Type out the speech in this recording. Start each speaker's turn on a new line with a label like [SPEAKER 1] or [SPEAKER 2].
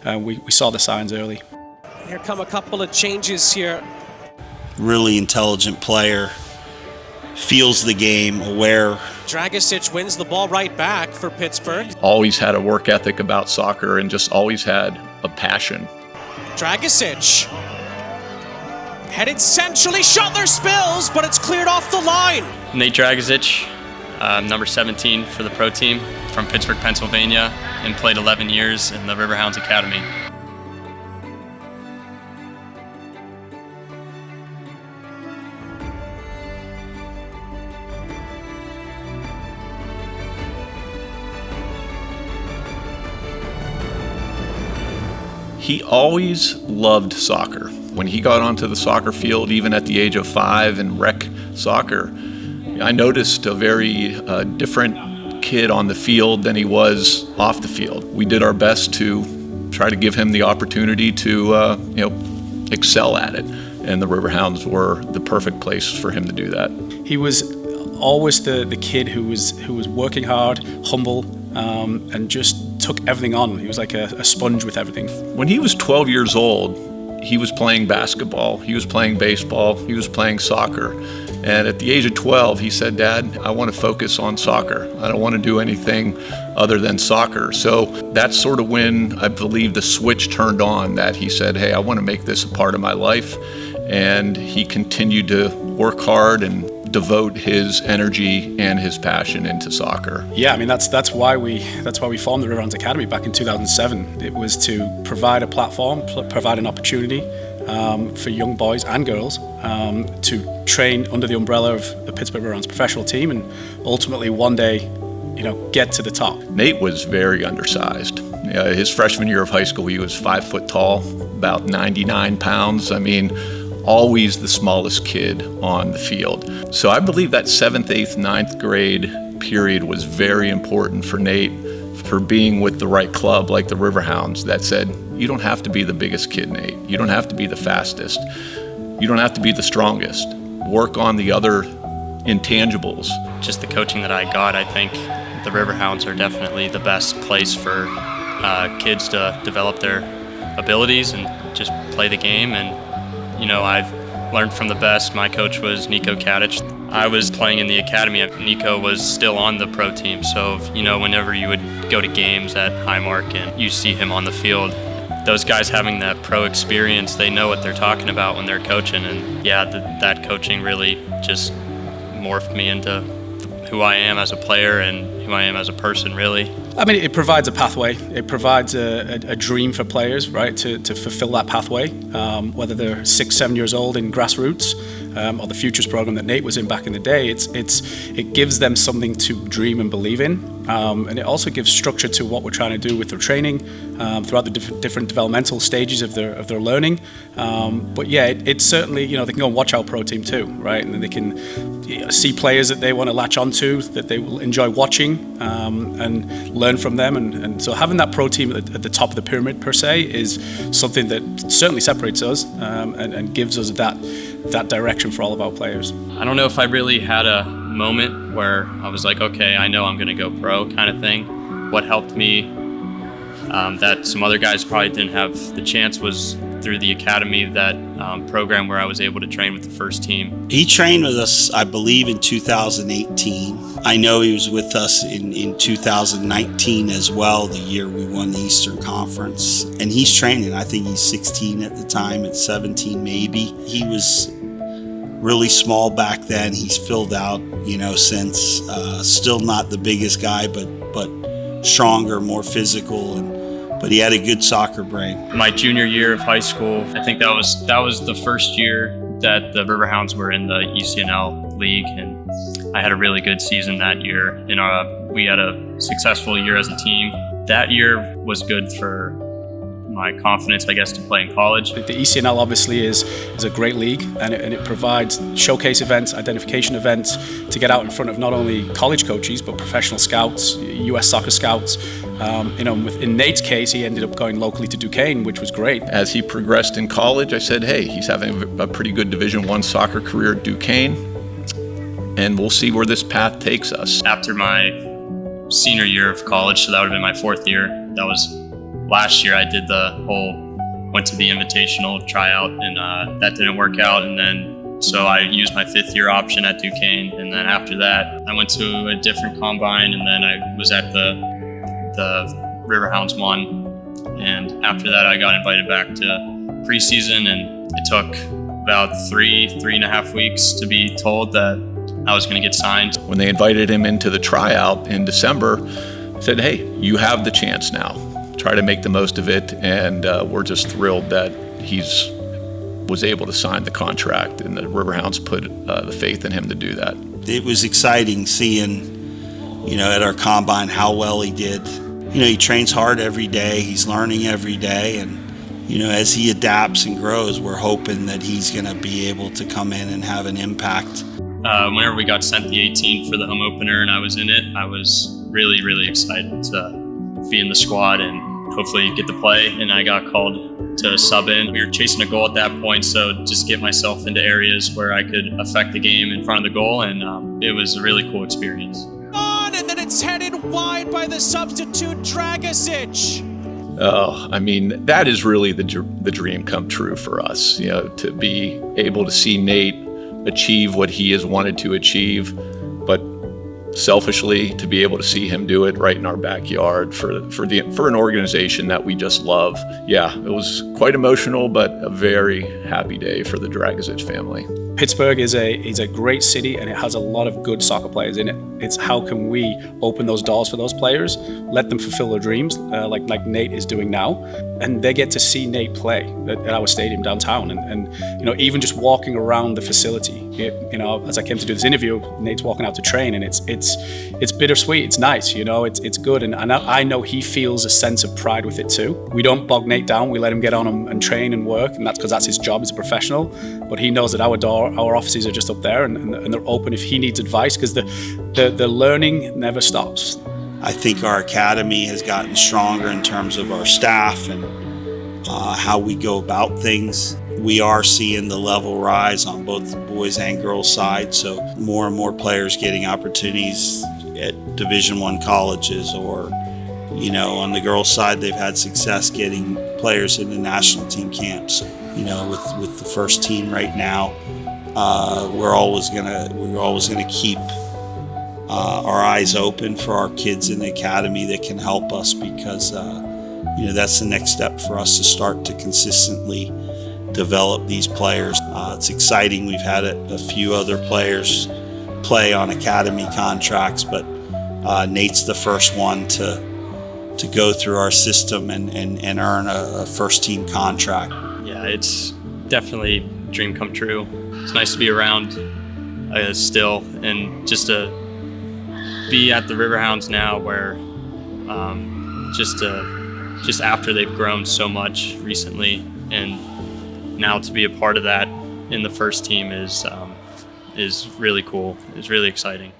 [SPEAKER 1] we saw the signs early.
[SPEAKER 2] Here come a couple of changes here.
[SPEAKER 3] Really intelligent player, feels the game, aware.
[SPEAKER 2] Dragisich wins the ball right back for Pittsburgh.
[SPEAKER 4] Always had a work ethic about soccer and just always had a passion.
[SPEAKER 2] Dragisich headed centrally, shot their spills, but it's cleared off the line.
[SPEAKER 5] Nate Dragisich, number 17 for the pro team from Pittsburgh, Pennsylvania, and played 11 years in the Riverhounds Academy.
[SPEAKER 4] He always loved soccer. When he got onto the soccer field, even at the age of 5 in rec soccer, I noticed a very different kid on the field than he was off the field. We did our best to try to give him the opportunity to excel at it, and the Riverhounds were the perfect place for him to do that.
[SPEAKER 1] He was always the kid who was working hard, humble, and just took everything on. He was like a sponge with everything.
[SPEAKER 4] When he was 12 years old, he was playing basketball, he was playing baseball, he was playing soccer. And at the age of 12, he said, "Dad, I want to focus on soccer. I don't want to do anything other than soccer." So that's sort of when I believe the switch turned on, that he said, "Hey, I want to make this a part of my life." And he continued to work hard and devote his energy and his passion into soccer.
[SPEAKER 1] Yeah, I mean that's why we formed the Riverhounds Academy back in 2007. It was to provide a platform, provide an opportunity for young boys and girls to train under the umbrella of the Pittsburgh Riverhounds professional team, and ultimately one day, get to the top.
[SPEAKER 4] Nate was very undersized. His freshman year of high school, he was 5 foot tall, about 99 pounds. I mean, always the smallest kid on the field. So I believe that 7th, 8th, 9th grade period was very important for Nate, for being with the right club like the Riverhounds that said, you don't have to be the biggest kid, Nate. You don't have to be the fastest. You don't have to be the strongest. Work on the other intangibles.
[SPEAKER 5] Just the coaching that I got, I think the Riverhounds are definitely the best place for kids to develop their abilities and just play the game. And I've learned from the best. My coach was Nico Kadich. I was playing in the academy. Nico was still on the pro team. So, whenever you would go to games at Highmark and you see him on the field, those guys having that pro experience, they know what they're talking about when they're coaching. And yeah, that coaching really just morphed me into who I am as a player and who I am as a person, really.
[SPEAKER 1] I mean, it provides a pathway. It provides a dream for players, right, to fulfill that pathway, whether they're 6, 7 years old in grassroots or the Futures program that Nate was in back in the day. It gives them something to dream and believe in, and it also gives structure to what we're trying to do with their training throughout the different developmental stages of their learning. But yeah, it's certainly, they can go and watch our pro team too, right, and then they can see players that they want to latch onto, that they will enjoy watching, and learn from them, and so having that pro team at the top of the pyramid per se is something that certainly separates us and gives us that direction for all of our players.
[SPEAKER 5] I don't know if I really had a moment where I was like, okay, I know I'm going to go pro kind of thing. What helped me that some other guys probably didn't have the chance was through the academy, that program where I was able to train with the first team.
[SPEAKER 3] He trained with us, I believe, in 2018. I know he was with us in 2019 as well, the year we won the Eastern Conference. And he's training. I think he's 16 at the time, at 17 maybe. He was really small back then. He's filled out, since. Still not the biggest guy, but stronger, more physical, but he had a good soccer brain.
[SPEAKER 5] My junior year of high school, I think that was the first year that the Riverhounds were in the ECNL league, and I had a really good season that year. We had a successful year as a team. That year was good for my confidence, I guess, to play in college.
[SPEAKER 1] The ECNL obviously is a great league, and it provides showcase events, identification events to get out in front of not only college coaches but professional scouts, US soccer scouts. In Nate's case, he ended up going locally to Duquesne, which was great.
[SPEAKER 4] As he progressed in college, I said, hey, he's having a pretty good Division I soccer career at Duquesne, and we'll see where this path takes us.
[SPEAKER 5] After my senior year of college, so that would have been my 4th year, that was last year I did went to the invitational tryout, and that didn't work out. And then, so I used my 5th-year option at Duquesne. And then after that, I went to a different combine, and then I was at the Riverhounds 1. And after that, I got invited back to preseason, and it took about 3.5 weeks to be told that I was going to get signed.
[SPEAKER 4] When they invited him into the tryout in December, said, hey, you have the chance now. Try to make the most of it. And we're just thrilled that he's was able to sign the contract, and the Riverhounds put the faith in him to do that.
[SPEAKER 3] It was exciting seeing, at our combine how well he did. He trains hard every day. He's learning every day. And, as he adapts and grows, we're hoping that he's going to be able to come in and have an impact.
[SPEAKER 5] Whenever we got sent the 18 for the home opener and I was in it, I was really, really excited to be in the squad and hopefully get to play. And I got called to sub in. We were chasing a goal at that point, so just get myself into areas where I could affect the game in front of the goal, and it was a really cool experience.
[SPEAKER 2] And then it's headed wide by the substitute Dragisich.
[SPEAKER 4] Oh, that is really the dream come true for us, to be able to see Nate achieve what he has wanted to achieve, but selfishly to be able to see him do it right in our backyard for an organization that we just love. Yeah, it was quite emotional, but a very happy day for the Dragisich family.
[SPEAKER 1] Pittsburgh is a great city, and it has a lot of good soccer players in it. It's how can we open those doors for those players, let them fulfill their dreams, like Nate is doing now, and they get to see Nate play at our stadium downtown. And even just walking around the facility, as I came to do this interview, Nate's walking out to train, and it's bittersweet. It's nice, it's good, and I know he feels a sense of pride with it too. We don't bog Nate down. We let him get on and train and work, and that's because that's his job as a professional. But he knows that our offices are just up there, and they're open if he needs advice, because the learning never stops.
[SPEAKER 3] I think our academy has gotten stronger in terms of our staff and how we go about things. We are seeing the level rise on both the boys and girls side, so more and more players getting opportunities at Division I colleges, or on the girls side they've had success getting players into national team camps. With the first team right now, we're always gonna keep our eyes open for our kids in the academy that can help us, because that's the next step for us to start to consistently develop these players. It's exciting. We've had a few other players play on academy contracts, but Nate's the first one to go through our system and earn a first team contract.
[SPEAKER 5] Yeah, it's definitely a dream come true. It's nice to be around still, and just to be at the Riverhounds now, where just after they've grown so much recently, and now to be a part of that in the first team is really cool. It's really exciting.